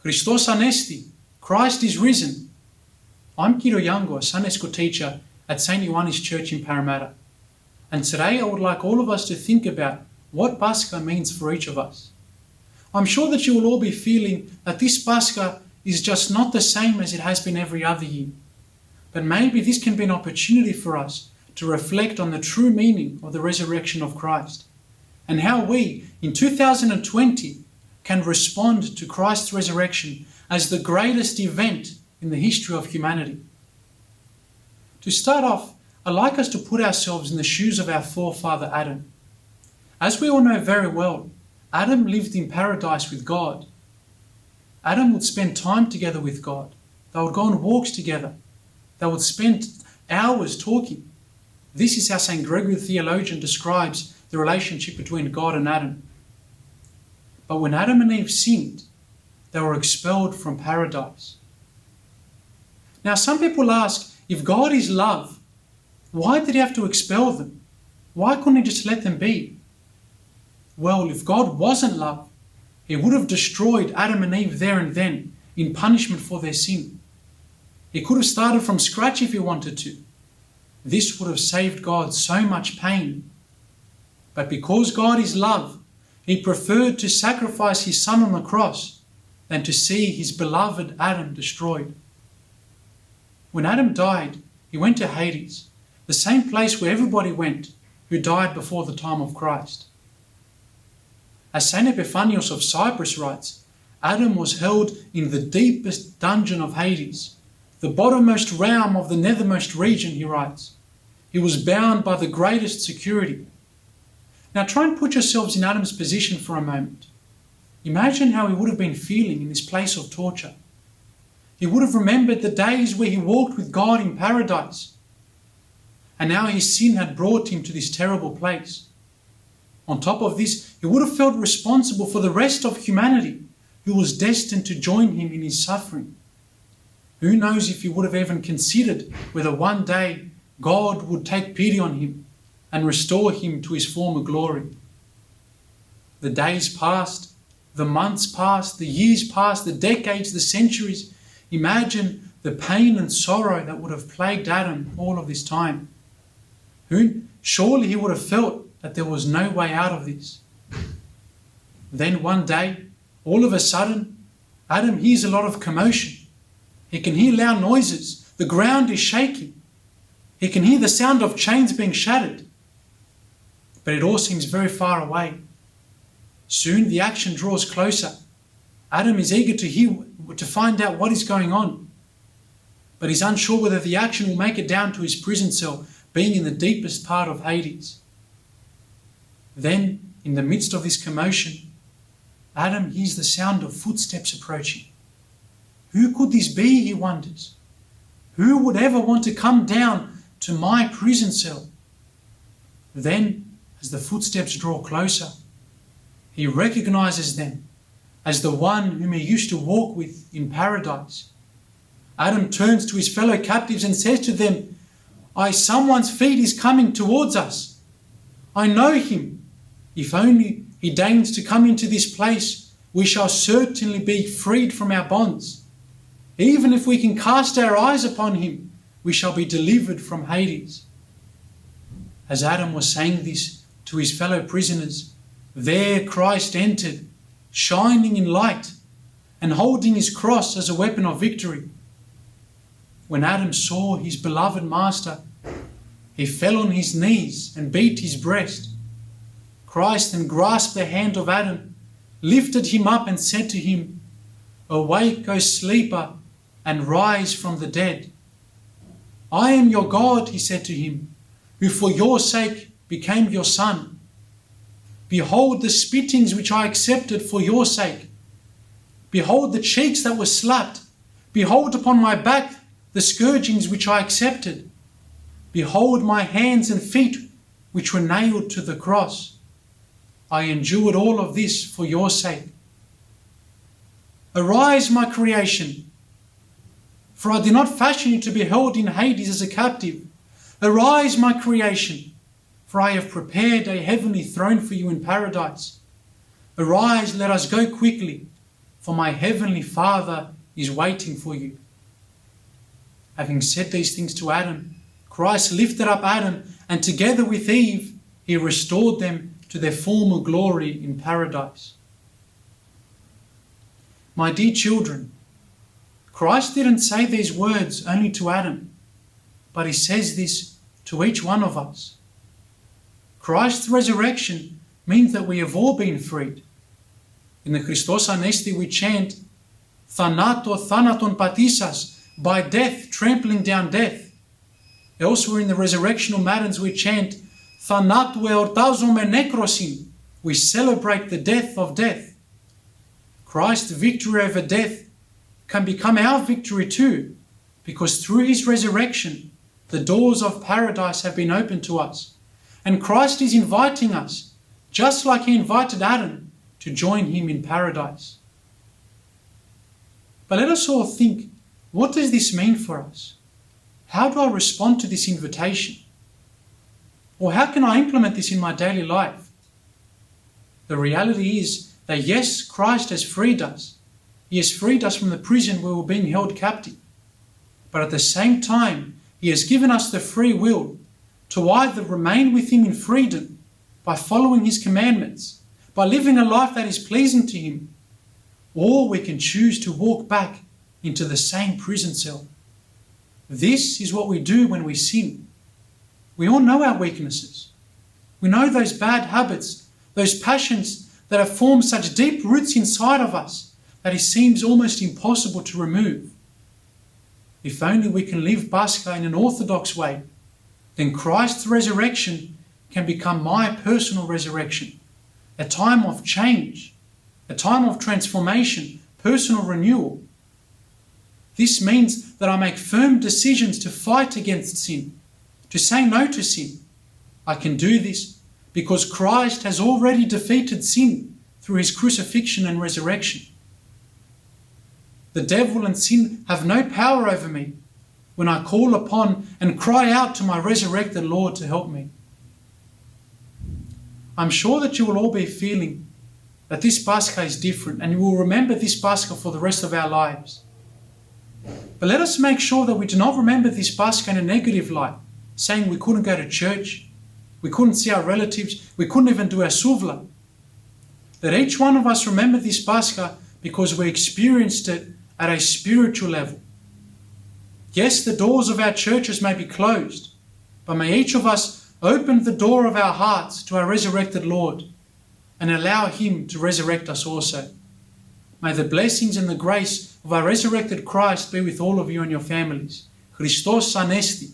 Christos Anesti, Christ is risen. I'm Kiro Yango, a Sunday school teacher at St. Ioannis Church in Parramatta. And today I would like all of us to think about what Pascha means for each of us. I'm sure that you will all be feeling that this Pascha is just not the same as it has been every other year. But maybe this can be an opportunity for us to reflect on the true meaning of the resurrection of Christ and how we, in 2020, can respond to Christ's resurrection as the greatest event in the history of humanity. To start off, I'd like us to put ourselves in the shoes of our forefather Adam. As we all know very well, Adam lived in paradise with God. Adam would spend time together with God. They would go on walks together. They would spend hours talking. This is how St. Gregory the theologian describes the relationship between God and Adam. But when Adam and Eve sinned, they were expelled from paradise. Now some people ask, if God is love, why did he have to expel them? Why couldn't he just let them be? Well, if God wasn't love, he would have destroyed Adam and Eve there and then in punishment for their sin. He could have started from scratch if he wanted to. This would have saved God so much pain. But because God is love, he preferred to sacrifice his son on the cross than to see his beloved Adam destroyed. When Adam died, he went to Hades, the same place where everybody went who died before the time of Christ. As St. Epiphanius of Cyprus writes, Adam was held in the deepest dungeon of Hades, the bottommost realm of the nethermost region, he writes. He was bound by the greatest security. Now try and put yourselves in Adam's position for a moment. Imagine how he would have been feeling in this place of torture. He would have remembered the days where he walked with God in paradise. And now his sin had brought him to this terrible place. On top of this, he would have felt responsible for the rest of humanity who was destined to join him in his suffering. Who knows if he would have even considered whether one day God would take pity on him and restore him to his former glory. The days passed, the months passed, the years passed, the decades, the centuries. Imagine the pain and sorrow that would have plagued Adam all of this time. Surely he would have felt that there was no way out of this. Then one day, all of a sudden, Adam hears a lot of commotion. He can hear loud noises. The ground is shaking. He can hear the sound of chains being shattered. But it all seems very far away. Soon the action draws closer. Adam is eager to find out what is going on. But he's unsure whether the action will make it down to his prison cell, being in the deepest part of Hades. Then, in the midst of this commotion, Adam hears the sound of footsteps approaching. Who could this be, he wonders? Who would ever want to come down to my prison cell? Then, as the footsteps draw closer, he recognizes them as the one whom he used to walk with in paradise. Adam turns to his fellow captives and says to them, someone's feet is coming towards us. I know him. If only he deigns to come into this place, we shall certainly be freed from our bonds. Even if we can cast our eyes upon him, we shall be delivered from Hades. As Adam was saying this to his fellow prisoners, there Christ entered, shining in light and holding his cross as a weapon of victory. When Adam saw his beloved master, he fell on his knees and beat his breast. Christ then grasped the hand of Adam, lifted him up and said to him, "Awake, O sleeper, and rise from the dead. I am your God, he said to him, who for your sake became your son. Behold the spittings which I accepted for your sake. Behold the cheeks that were slapped. Behold upon my back the scourgings which I accepted. Behold my hands and feet which were nailed to the cross. I endured all of this for your sake. Arise, my creation, for I did not fashion you to be held in Hades as a captive. Arise, my creation, for I have prepared a heavenly throne for you in paradise. Arise, let us go quickly, for my heavenly Father is waiting for you. Having said these things to Adam, Christ lifted up Adam, and together with Eve, he restored them to their former glory in paradise. My dear children, Christ didn't say these words only to Adam, but he says this to each one of us. Christ's resurrection means that we have all been freed. In the Christos Anesti we chant, Thanato thanaton patisas, by death, trampling down death. Elsewhere in the resurrectional matins we chant, Thanato eortazome nekrosin, we celebrate the death of death. Christ's victory over death can become our victory too, because through his resurrection, the doors of paradise have been opened to us, and Christ is inviting us, just like he invited Adam, to join him in paradise. But let us all think, what does this mean for us? How do I respond to this invitation? Or how can I implement this in my daily life? The reality is that yes, Christ has freed us. He has freed us from the prison where we were being held captive. But at the same time, he has given us the free will to either remain with him in freedom by following his commandments, by living a life that is pleasing to him, or we can choose to walk back into the same prison cell. This is what we do when we sin. We all know our weaknesses. We know those bad habits, those passions that have formed such deep roots inside of us that it seems almost impossible to remove. If only we can live Pascha in an Orthodox way, then Christ's resurrection can become my personal resurrection, a time of change, a time of transformation, personal renewal. This means that I make firm decisions to fight against sin, to say no to sin. I can do this because Christ has already defeated sin through his crucifixion and resurrection. The devil and sin have no power over me when I call upon and cry out to my resurrected Lord to help me. I'm sure that you will all be feeling that this Pascha is different, and you will remember this Pascha for the rest of our lives. But let us make sure that we do not remember this Pascha in a negative light, saying we couldn't go to church, we couldn't see our relatives, we couldn't even do our suvla. That each one of us remember this Pascha because we experienced it at a spiritual level. Yes, the doors of our churches may be closed, but may each of us open the door of our hearts to our resurrected Lord and allow him to resurrect us also. May the blessings and the grace of our resurrected Christ be with all of you and your families. Christos Anesti.